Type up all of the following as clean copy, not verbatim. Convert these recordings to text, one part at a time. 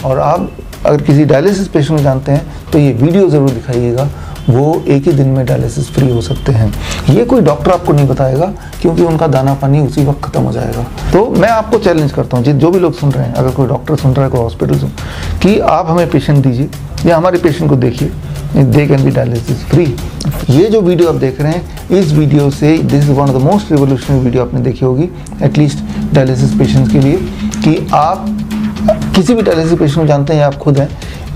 और आप अगर किसी डायलिसिस पेशेंट को जानते हैं तो ये वीडियो ज़रूर दिखाइएगा, वो एक ही दिन में डायलिसिस फ्री हो सकते हैं। ये कोई डॉक्टर आपको नहीं बताएगा क्योंकि उनका दाना पानी उसी वक्त ख़त्म हो जाएगा। तो मैं आपको चैलेंज करता हूँ, जो भी लोग सुन रहे हैं, अगर कोई डॉक्टर सुन रहा है, कोई हॉस्पिटल सुन, कि आप हमें पेशेंट दीजिए या हमारे पेशेंट को देखिए, they can be dialysis free. ये जो वीडियो आप देख रहे हैं, इस वीडियो से this is one of the most revolutionary video आपने देखी होगी एटलीस्ट डायलिसिस पेशेंट्स के लिए, कि आप किसी भी डायलिसिस पेशेंट को जानते हैं या आप खुद हैं,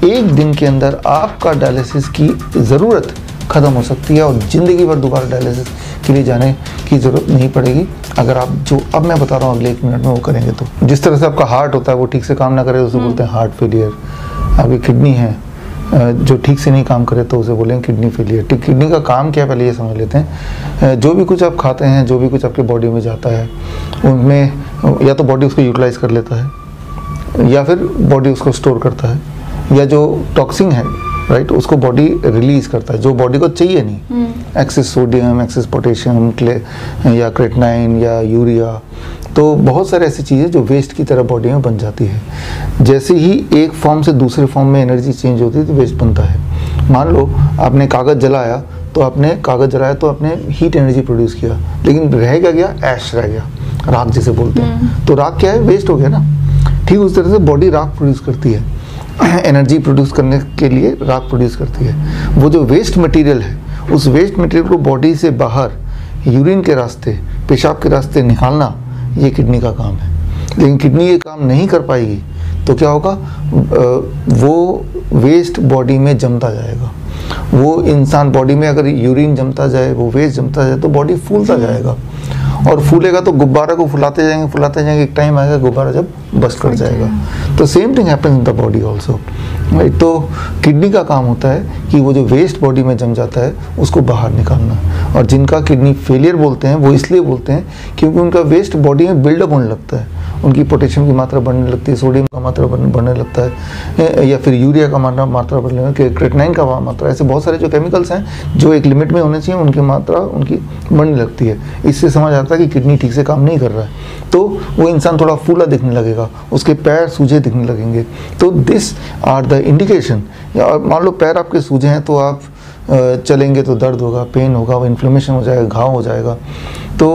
एक दिन के अंदर आपका डायलिसिस की ज़रूरत ख़त्म हो सकती है और ज़िंदगी भर दोबारा डायलिसिस के लिए जाने की ज़रूरत नहीं पड़ेगी अगर आप जो अब मैं बता रहा हूँ अगले 1 मिनट में वो करेंगे। तो जिस तरह से आपका हार्ट होता है वो ठीक से काम ना करे उसे बोलते हैं हार्ट फेलियर। आपकी किडनी है जो ठीक से नहीं काम करे तो उसे बोलेंगे किडनी फेलियर। किडनी का काम क्या है पहले ये समझ लेते हैं। जो भी कुछ आप खाते हैं, जो भी कुछ आपके बॉडी में जाता है, उनमें या तो बॉडी उसको यूटिलाइज कर लेता है या फिर बॉडी उसको स्टोर करता है, या जो टॉक्सिन है राइट उसको बॉडी रिलीज करता है जो बॉडी को चाहिए नहीं, एक्सेस सोडियम, एक्सेस पोटेशियम, या क्रेटिनाइन या यूरिया। तो बहुत सारे ऐसी चीज़ें जो वेस्ट की तरह बॉडी में बन जाती है। जैसे ही एक फॉर्म से दूसरे फॉर्म में एनर्जी चेंज होती है तो वेस्ट बनता है। मान लो आपने कागज़ जलाया तो आपने हीट एनर्जी प्रोड्यूस किया, लेकिन रह क्या गया, ऐश रह गया, राख जिसे बोलते हैं। तो राख क्या है, वेस्ट हो गया ना। ठीक उस तरह से बॉडी राख प्रोड्यूस करती है, एनर्जी प्रोड्यूस करने के लिए राख प्रोड्यूस करती है। वो जो वेस्ट मटेरियल है, उस वेस्ट मटेरियल को बॉडी से बाहर यूरिन के रास्ते, पेशाब के रास्ते निकालना, ये किडनी का काम है। लेकिन किडनी ये काम नहीं कर पाएगी तो क्या होगा, वो वेस्ट बॉडी में जमता जाएगा। वो इंसान बॉडी में अगर यूरिन जमता जाए, वो वेस्ट जमता जाए तो बॉडी फूलता जाएगा, और फूलेगा तो गुब्बारा को फुलाते जाएंगे, एक टाइम आएगा गुब्बारा जब बस्ट कर जाएगा। तो same thing happens in the body also. तो किडनी का काम होता है कि वो जो वेस्ट बॉडी में जम जाता है उसको बाहर निकालना। और जिनका किडनी फेलियर बोलते हैं वो इसलिए बोलते हैं क्योंकि उनका वेस्ट बॉडी में बिल्डअप होने लगता है, उनकी पोटेशियम की मात्रा बढ़ने लगती है, सोडियम का मात्रा बढ़ने लगता है, या फिर यूरिया का मात्रा बढ़ने लगती है, क्रेटिनाइन का मात्रा, ऐसे बहुत सारे जो केमिकल्स हैं जो एक लिमिट में होने चाहिए उनकी मात्रा उनकी बढ़ने लगती है। इससे समझ आता है कि किडनी ठीक से काम नहीं कर रहा है। तो वो इंसान थोड़ा फूला दिखने लगेगा, उसके पैर सूजे दिखने लगेंगे। तो दिस आर द इंडिकेशन। या मान लो पैर आपके सूजे हैं तो आप चलेंगे तो दर्द होगा, पेन होगा, वो इन्फ्लेमेशन हो जाएगा, घाव हो जाएगा। तो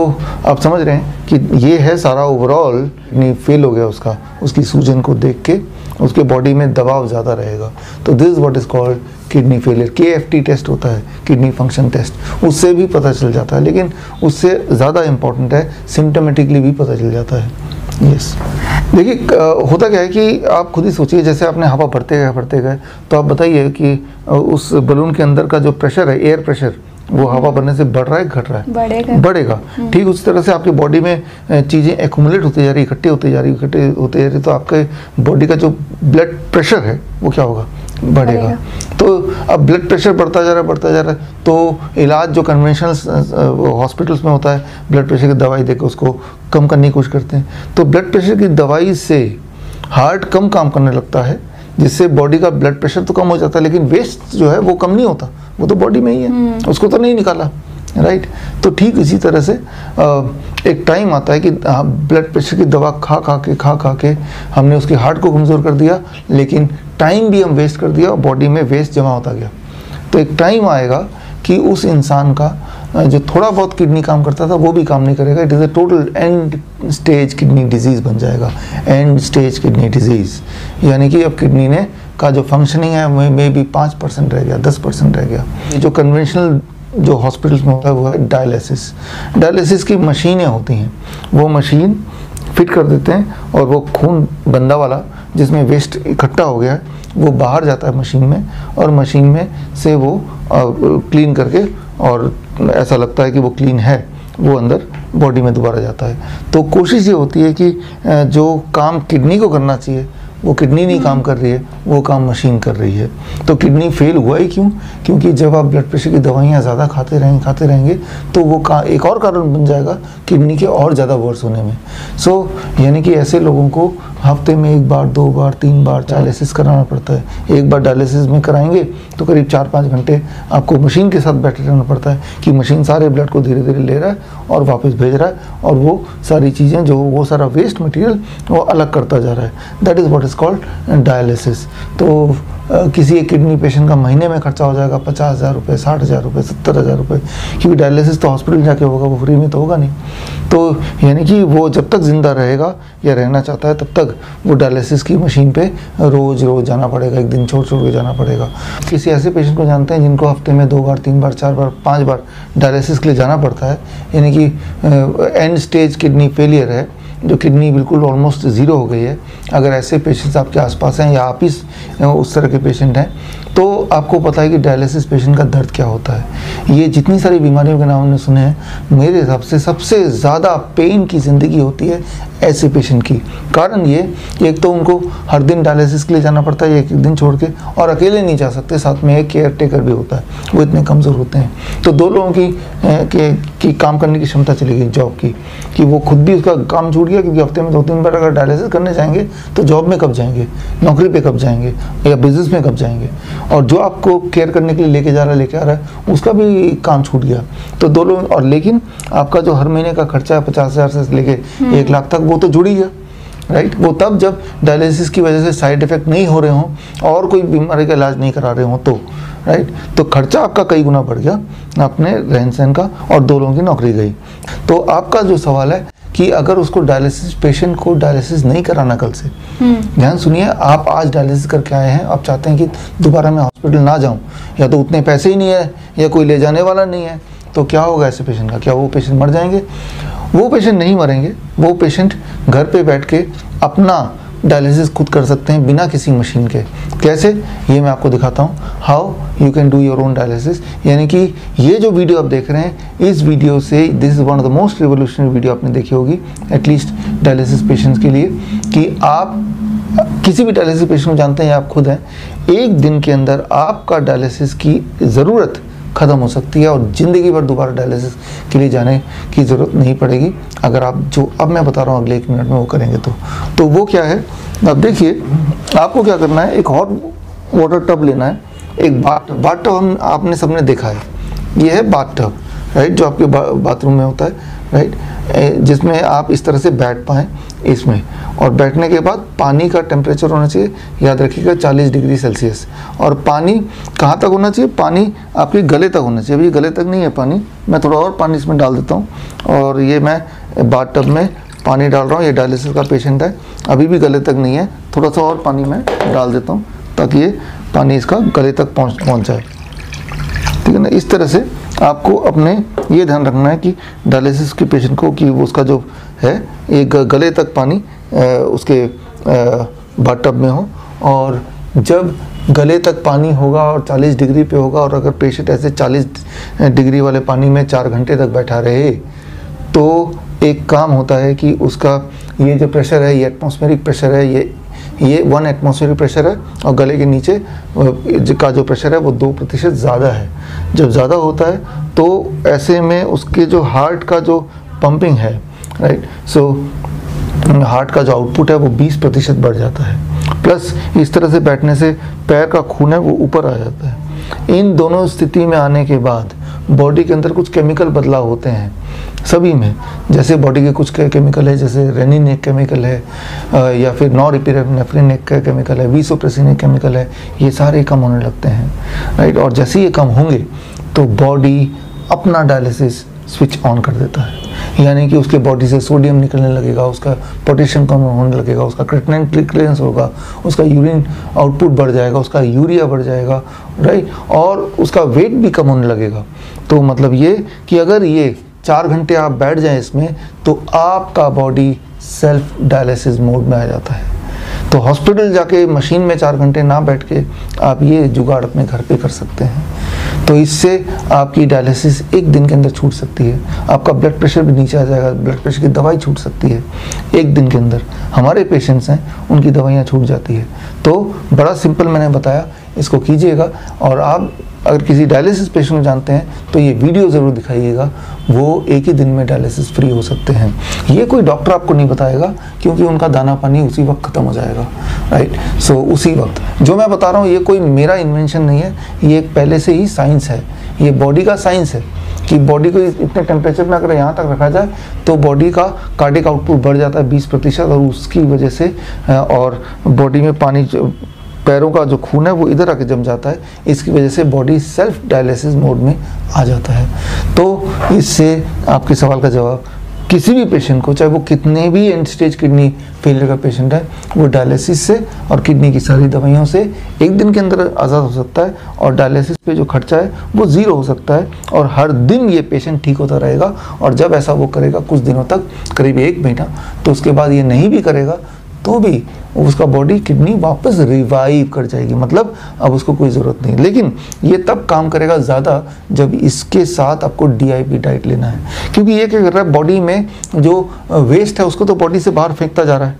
आप समझ रहे हैं कि ये है सारा ओवरऑल किडनी फेल हो गया उसका, उसकी सूजन को देख के उसके बॉडी में दबाव ज़्यादा रहेगा। तो this is what is called kidney failure. KFT test होता है, किडनी फंक्शन टेस्ट, उससे भी पता चल जाता है, लेकिन उससे ज़्यादा इम्पॉर्टेंट है सिम्टोमेटिकली भी पता चल जाता है। यस, देखिए होता क्या है कि आप खुद ही सोचिए, जैसे आपने हवा भरते गए तो आप बताइए कि उस बलून के अंदर का जो प्रेशर है, एयर प्रेशर, वो हवा भरने से बढ़ रहा है घट रहा है? बढ़ेगा। ठीक उस तरह से आपकी बॉडी में चीज़ें एक्यूमुलेट होती जा रही, इकट्ठी होती जा रही, तो आपके बॉडी का जो ब्लड प्रेशर है वो क्या होगा, बढ़ेगा। तो अब ब्लड प्रेशर बढ़ता जा रहा है तो इलाज जो कन्वेंशनल हॉस्पिटल्स में होता है, ब्लड प्रेशर की दवाई देकर उसको कम करने की कोशिश करते हैं। तो ब्लड प्रेशर की दवाई से हार्ट कम काम करने लगता है, जिससे बॉडी का ब्लड प्रेशर तो कम हो जाता है, लेकिन वेस्ट जो है वो कम नहीं होता, वो तो बॉडी में ही है, उसको तो नहीं निकाला, राइट। तो ठीक इसी तरह से एक टाइम आता है कि ब्लड प्रेशर की दवा खा के हमने उसके हार्ट को कमज़ोर कर दिया, लेकिन टाइम भी हम वेस्ट कर दिया और बॉडी में वेस्ट जमा होता गया। तो एक टाइम आएगा कि उस इंसान का जो थोड़ा बहुत किडनी काम करता था वो भी काम नहीं करेगा। It is a total and stage kidney disease बन जाएगा, एंड स्टेज किडनी डिजीज़। यानी कि अब किडनी ने का जो फंक्शनिंग है मे बी 5% रह गया, 10% रह गया। जो कन्वेंशनल जो हॉस्पिटल्स में होता है वो है डायलिसिस की मशीनें होती हैं, वो मशीन फिट कर देते हैं और वो खून गंदा वाला जिसमें वेस्ट इकट्ठा हो गया है वो बाहर जाता है मशीन में, और मशीन में से वो क्लीन करके, और ऐसा लगता है कि वो क्लीन है, वो अंदर बॉडी में दोबारा जाता है। तो कोशिश ये होती है कि जो काम किडनी को करना चाहिए वो किडनी नहीं काम कर रही है, वो काम मशीन कर रही है। तो किडनी फेल हुआ ही क्यों? क्योंकि जब आप ब्लड प्रेशर की दवाइयाँ ज़्यादा खाते रहेंगे तो वो एक और कारण बन जाएगा किडनी के और ज़्यादा वर्स होने में। सो यानी कि ऐसे लोगों को हफ्ते में 1 बार 2 बार 3 बार डायलिसिस कराना पड़ता है। एक बार डायलिसिस में कराएंगे तो करीब 4-5 घंटे आपको मशीन के साथ बैठे रहना पड़ता है कि मशीन सारे ब्लड को धीरे धीरे ले रहा है और वापस भेज रहा है, और वो सारी चीज़ें जो वो सारा वेस्ट मटेरियल वो अलग करता जा रहा है। That is what is called dialysis. तो किसी एक किडनी पेशेंट का महीने में खर्चा हो जाएगा 50,000 रुपये, 60,000 रुपये, 70,000 रुपये, क्योंकि डायलिसिस तो हॉस्पिटल जाके होगा, वो फ्री में तो होगा नहीं। तो यानी कि वो जब तक ज़िंदा रहेगा या रहना चाहता है तब तक वो डायलिसिस की मशीन पे रोज़ जाना पड़ेगा, एक दिन छोड़ के जाना पड़ेगा। किसी ऐसे पेशेंट को जानते हैं जिनको हफ्ते में 2 बार 3 बार 4 बार 5 बार डायलिसिस के लिए जाना पड़ता है, यानी कि एंड स्टेज किडनी फेलियर है, जो किडनी बिल्कुल ऑलमोस्ट ज़ीरो हो गई है। अगर ऐसे पेशेंट्स आपके आसपास हैं या आप ही उस तरह के पेशेंट हैं, तो आपको पता है कि डायलिसिस पेशेंट का दर्द क्या होता है। ये जितनी सारी बीमारियों के नाम हमने सुने हैं, मेरे हिसाब से सबसे ज़्यादा पेन की ज़िंदगी होती है ऐसे पेशेंट की। कारण ये, एक तो उनको हर दिन डायलिसिस के लिए जाना पड़ता है, एक दिन छोड़ के, और अकेले नहीं जा सकते, साथ में एक केयर टेकर भी होता है, वो इतने कमज़ोर होते हैं। तो 2 लोगों की काम करने की क्षमता चली गई जॉब की, कि वो खुद भी उसका काम छूट गया, क्योंकि हफ्ते में 2-3 बार अगर डायलिसिस करने जाएंगे तो जॉब में कब जाएंगे, नौकरी पे कब जाएंगे, या बिजनेस में कब जाएंगे, और जो आपको केयर करने के लिए लेके जा रहा है, लेके आ रहा है, उसका भी काम छूट गया। तो 2 लोग, और लेकिन आपका जो हर महीने का खर्चा है 50,000 से लेके 1 लाख तक, वो तो जुड़ ही गया, राइट। वो तब जब डायलिसिस की वजह से साइड इफेक्ट नहीं हो रहे हों और कोई बीमारी का इलाज नहीं करा रहे हों, तो राइट, तो खर्चा आपका कई गुना बढ़ गया अपने रहन सहन का, और 2 लोगों की नौकरी गई। तो आपका जो सवाल है कि अगर उसको डायलिसिस पेशेंट को डायलिसिस नहीं कराना कल से, ध्यान सुनिए, आप आज डायलिसिस करके आए हैं, आप चाहते हैं कि दोबारा मैं हॉस्पिटल ना जाऊं, या तो उतने पैसे ही नहीं है या कोई ले जाने वाला नहीं है, तो क्या होगा ऐसे पेशेंट का? क्या वो पेशेंट मर जाएंगे? वो पेशेंट नहीं मरेंगे, वो पेशेंट घर पे बैठ के अपना डायलिसिस खुद कर सकते हैं बिना किसी मशीन के। कैसे, ये मैं आपको दिखाता हूँ, how you can do your own dialysis. यानी कि ये जो वीडियो आप देख रहे हैं, इस वीडियो से, this is one of the most revolutionary video आपने देखी होगी एटलीस्ट डायलिसिस पेशेंट्स के लिए, कि आप किसी भी डायलिसिस पेशेंट को जानते हैं या आप खुद हैं, एक दिन के अंदर आपका डायलिसिस की ज़रूरत ख़त्म हो सकती है, और ज़िंदगी भर दोबारा डायलिसिस के लिए जाने की ज़रूरत नहीं पड़ेगी, अगर आप जो अब मैं बता रहा हूँ अगले 1 मिनट में वो करेंगे तो वो क्या है, अब देखिए, आपको क्या करना है, एक हॉट वाटर टब लेना है, एक बाथ टब आपने सबने देखा है, ये है बाथ टब, राइट, जो आपके बाथरूम में होता है, राइट, जिसमें आप इस तरह से बैठ पाएँ इसमें, और बैठने के बाद पानी का टेम्परेचर होना चाहिए, याद रखिएगा 40 डिग्री सेल्सियस, और पानी कहाँ तक होना चाहिए, पानी आपके गले तक होना चाहिए। अभी गले तक नहीं है पानी, मैं थोड़ा और पानी इसमें डाल देता हूँ, और ये मैं बाथ टब में पानी डाल रहा हूँ, ये डायलिसिस का पेशेंट है, अभी भी गले तक नहीं है, थोड़ा सा और पानी मैं डाल देता हूँ ताकि ये पानी इसका गले तक पहुँच जाए, ठीक है ना। इस तरह से आपको अपने ये ध्यान रखना है कि डायलिसिस के पेशेंट को, कि उसका जो है एक गले तक पानी उसके बाथ टब में हो, और जब गले तक पानी होगा और 40 डिग्री पे होगा, और अगर पेशेंट ऐसे 40 डिग्री वाले पानी में 4 घंटे तक बैठा रहे, तो एक काम होता है कि उसका ये जो प्रेशर है, ये एटमॉस्फेरिक प्रेशर है, ये 1 एटमॉस्फेरिक प्रेशर है, और गले के नीचे का जो प्रेशर है वो 2% ज़्यादा है। जब ज़्यादा होता है तो ऐसे में उसके जो हार्ट का जो पंपिंग है, राइट, सो हार्ट का जो आउटपुट है वो 20% बढ़ जाता है, प्लस इस तरह से बैठने से पैर का खून है वो ऊपर आ जाता है। इन दोनों स्थिति में आने के बाद बॉडी के अंदर कुछ केमिकल बदलाव होते हैं सभी में, जैसे बॉडी के कुछ केमिकल है, जैसे रेनिन एक केमिकल है, या फिर नॉरएपिनेफ्रिन एक केमिकल है, वीसोप्रेसिन एक केमिकल है, ये सारे कम होने लगते हैं, राइट। और जैसे ये कम होंगे तो बॉडी अपना डायलिसिस स्विच ऑन कर देता है, यानी कि उसके बॉडी से सोडियम निकलने लगेगा, उसका पोटेशियम कम होने लगेगा, उसका क्रिएटिनिन क्लियरेंस होगा, उसका यूरिन आउटपुट बढ़ जाएगा, उसका यूरिया बढ़ जाएगा, राइट, और उसका वेट भी कम होने लगेगा। तो मतलब ये कि अगर ये 4 घंटे आप बैठ जाएं इसमें, तो आपका बॉडी सेल्फ डायलिसिस मोड में आ जाता है। तो हॉस्पिटल जाके मशीन में 4 घंटे ना बैठ के आप ये जुगाड़ अपने घर पे कर सकते हैं, तो इससे आपकी डायलिसिस एक दिन के अंदर छूट सकती है, आपका ब्लड प्रेशर भी नीचे आ जाएगा, ब्लड प्रेशर की दवाई छूट सकती है एक दिन के अंदर। हमारे पेशेंट्स हैं उनकी दवाइयाँ छूट जाती है। तो बड़ा सिंपल मैंने बताया, इसको कीजिएगा, और आप अगर किसी डायलिसिस पेशेंट को जानते हैं तो ये वीडियो ज़रूर दिखाइएगा, वो एक ही दिन में डायलिसिस फ्री हो सकते हैं। ये कोई डॉक्टर आपको नहीं बताएगा क्योंकि उनका दाना पानी उसी वक्त ख़त्म हो जाएगा, राइट। सो उसी वक्त जो मैं बता रहा हूँ ये कोई मेरा इन्वेंशन नहीं है, ये एक पहले से ही साइंस है, ये बॉडी का साइंस है कि बॉडी को इतने टेम्परेचर में अगर यहाँ तक रखा जाए तो बॉडी का कार्डिक आउटपुट बढ़ जाता है 20% और उसकी वजह से और बॉडी में पानी पैरों का जो खून है वो इधर आके जम जाता है, इसकी वजह से बॉडी सेल्फ डायलिसिस मोड में आ जाता है। तो इससे आपके सवाल का जवाब, किसी भी पेशेंट को, चाहे वो कितने भी एंड स्टेज किडनी फेलियर का पेशेंट है, वो डायलिसिस से और किडनी की सारी दवाइयों से एक दिन के अंदर आज़ाद हो सकता है और डायलिसिस पे जो खर्चा है वो ज़ीरो हो सकता है और हर दिन ये पेशेंट ठीक होता रहेगा। और जब ऐसा वो करेगा कुछ दिनों तक, करीब 1 महीना, तो उसके बाद ये नहीं भी करेगा तो भी उसका बॉडी किडनी वापस रिवाइव कर जाएगी, मतलब अब उसको कोई ज़रूरत नहीं। लेकिन ये तब काम करेगा ज़्यादा जब इसके साथ आपको DIP डाइट लेना है, क्योंकि ये क्या कर रहा है, बॉडी में जो वेस्ट है उसको तो बॉडी से बाहर फेंकता जा रहा है,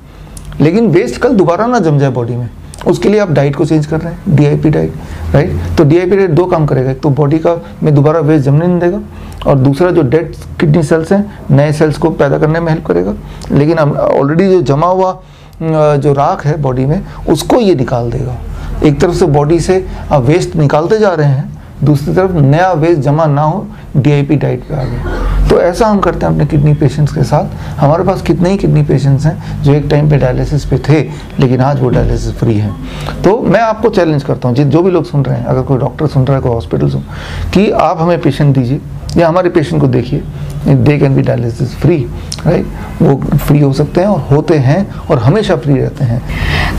लेकिन वेस्ट कल दोबारा ना जम जाए बॉडी में, उसके लिए आप डाइट को चेंज कर रहे हैं, DIP डाइट, राइट। तो DIP डाइट 2 काम करेगा, एक तो बॉडी का में दोबारा वेस्ट जमने नहीं देगा और दूसरा जो डेड किडनी सेल्स हैं नए सेल्स को पैदा करने में हेल्प करेगा। लेकिन ऑलरेडी जो जमा हुआ जो राख है बॉडी में उसको ये निकाल देगा। एक तरफ से बॉडी से आप वेस्ट निकालते जा रहे हैं, दूसरी तरफ नया वेस्ट जमा ना हो DIP डाइट पे आ गए। तो ऐसा हम करते हैं अपने किडनी पेशेंट्स के साथ। हमारे पास कितने ही किडनी पेशेंट्स हैं जो एक टाइम पे डायलिसिस पे थे लेकिन आज वो डायलिसिस फ्री हैं। तो मैं आपको चैलेंज करता हूँ, जो भी लोग सुन रहे हैं, अगर कोई डॉक्टर सुन रहा है, कोई हॉस्पिटल सुन, कि आप हमें पेशेंट दीजिए या हमारे पेशेंट को देखिए, they can be dialysis free, right. वो फ्री हो सकते हैं और होते हैं और हमेशा फ्री रहते हैं।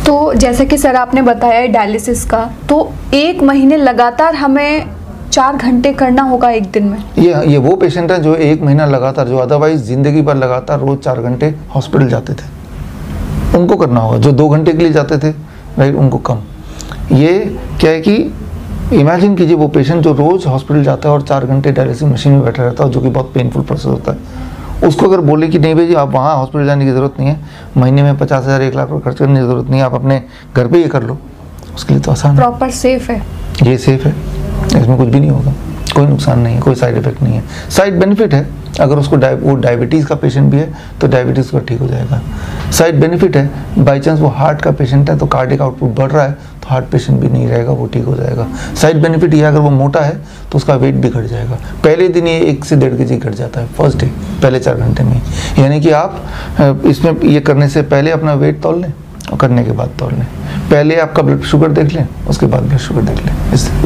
तो जैसे कि सर आपने बताया डायलिसिस का, तो 1 महीने लगातार हमें 4 घंटे करना होगा एक दिन में? ये वो पेशेंट है जो 1 महीना लगातार, जो अदरवाइज जिंदगी भर लगातार रोज 4 घंटे हॉस्पिटल जाते थे, उनको करना होगा। जो 2 घंटे के लिए जाते थे, राइट, उनको कम। ये क्या है कि इमेजिन कीजिए वो पेशेंट जो रोज हॉस्पिटल जाता है और 4 घंटे डायलिसिस मशीन में बैठा रहता है, जो कि बहुत पेनफुल प्रोसेस होता है। उसको अगर बोले कि नहीं भाई जी आप वहाँ हॉस्पिटल जाने की ज़रूरत नहीं है, महीने में 50,000 1 लाख रुपये खर्च करने की ज़रूरत नहीं है, आप अपने घर पे ये कर लो, उसके लिए तो आसान है। प्रॉपर सेफ है, ये सेफ है, इसमें कुछ भी नहीं होगा, कोई नुकसान नहीं है, कोई साइड इफेक्ट नहीं है। साइड बेनिफिट है, अगर उसको वो डायबिटीज़ का पेशेंट भी है तो डायबिटीज़ का ठीक हो जाएगा। साइड बेनिफिट है, बाई चांस वो हार्ट का पेशेंट है तो कार्डिक आउटपुट बढ़ रहा है तो हार्ट पेशेंट भी नहीं रहेगा, वो ठीक हो जाएगा। साइड बेनिफिट ये, अगर वो मोटा है तो उसका वेट भी घट जाएगा। पहले दिन ये 1 से 1.5 kg घट जाता है फर्स्ट डे, पहले 4 घंटे में। यानी कि आप इसमें ये करने से पहले अपना वेट तौल लें और करने के बाद तौल लें। पहले आपका ब्लड शुगर देख लें, उसके बाद ब्लड शुगर देख लें।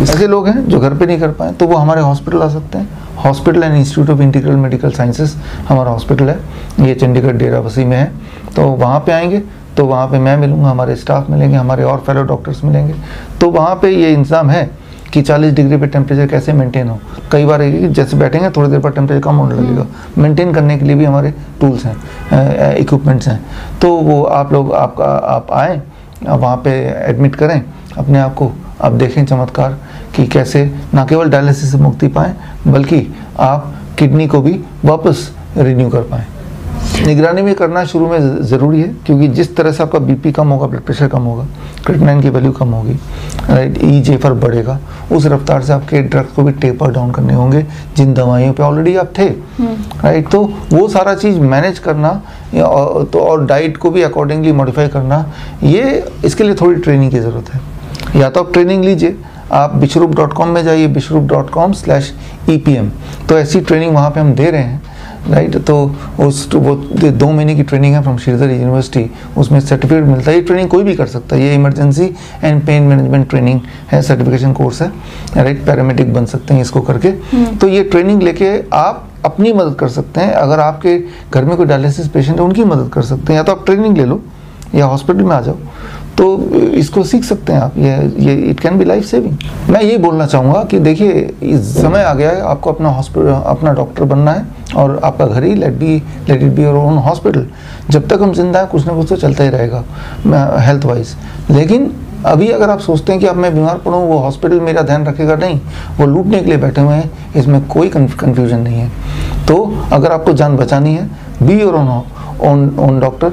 ऐसे लोग हैं जो घर पे नहीं कर पाए तो वो हमारे हॉस्पिटल आ सकते हैं। Hospital and institute of integral medical sciences हमारा हॉस्पिटल है, ये चंडीगढ़ डेराबस्सी में है। तो वहाँ पे आएंगे तो वहाँ पे मैं मिलूँगा, हमारे स्टाफ मिलेंगे, हमारे और फेलो डॉक्टर्स मिलेंगे। तो वहाँ पे ये इंतज़ाम है कि 40 डिग्री पे टेम्परेचर कैसे मेंटेन हो। कई बार जैसे बैठेंगे थोड़ी देर पर टेम्परेचर कम होने लगेगा, मेंटेन करने के लिए भी हमारे टूल्स हैं, इक्विपमेंट्स हैं। तो वो आप लोग आप आएँ, वहाँ पे एडमिट करें अपने आप को, आप देखें चमत्कार कि कैसे ना केवल डायलिसिस से मुक्ति पाएँ बल्कि आप किडनी को भी वापस रिन्यू कर पाएँ। निगरानी में करना शुरू में ज़रूरी है, क्योंकि जिस तरह से आपका BP कम होगा, ब्लड प्रेशर कम होगा, क्रिएटिनिन की वैल्यू कम होगी, राइट, eGFR बढ़ेगा, उस रफ्तार से आपके ड्रग्स को भी टेपर डाउन करने होंगे जिन दवाइयों पे ऑलरेडी आप थे, राइट। तो वो सारा चीज़ मैनेज करना तो और डाइट को भी अकॉर्डिंगली मॉडिफाई करना, ये इसके लिए थोड़ी ट्रेनिंग की ज़रूरत है। या तो आप ट्रेनिंग लीजिए, आप bishrup.com में जाइए, bishrup.com/EPM, तो ऐसी ट्रेनिंग वहाँ पे हम दे रहे हैं, राइट। तो वो 2 महीने की ट्रेनिंग है फ्रॉम श्रीधर यूनिवर्सिटी, उसमें सर्टिफिकेट मिलता है। ये ट्रेनिंग कोई भी कर सकता है, ये emergency and pain management training है, सर्टिफिकेशन कोर्स है, राइट। पैरामेडिक बन सकते हैं इसको करके। तो ये ट्रेनिंग लेके आप अपनी मदद कर सकते हैं। अगर आपके घर में कोई डायलिसिस पेशेंट है उनकी मदद कर सकते हैं, या तो आप ट्रेनिंग ले लो या हॉस्पिटल में आ जाओ, तो इसको सीख सकते हैं आप। ये it can be life saving. मैं ये बोलना चाहूँगा कि देखिए इस समय आ गया है, आपको अपना हॉस्पिटल, अपना डॉक्टर बनना है और आपका घर ही let it be your own hospital. जब तक हम जिंदा हैं कुछ ना कुछ तो चलता ही रहेगा हेल्थ वाइज। लेकिन अभी अगर आप सोचते हैं कि अब मैं बीमार पड़ूँ, वो हॉस्पिटल मेरा ध्यान रखेगा, नहीं, वो लूटने के लिए बैठे हुए हैं, इसमें कोई कन्फ्यूजन नहीं है। तो अगर आपको जान बचानी है, बी योर ओन डॉक्टर।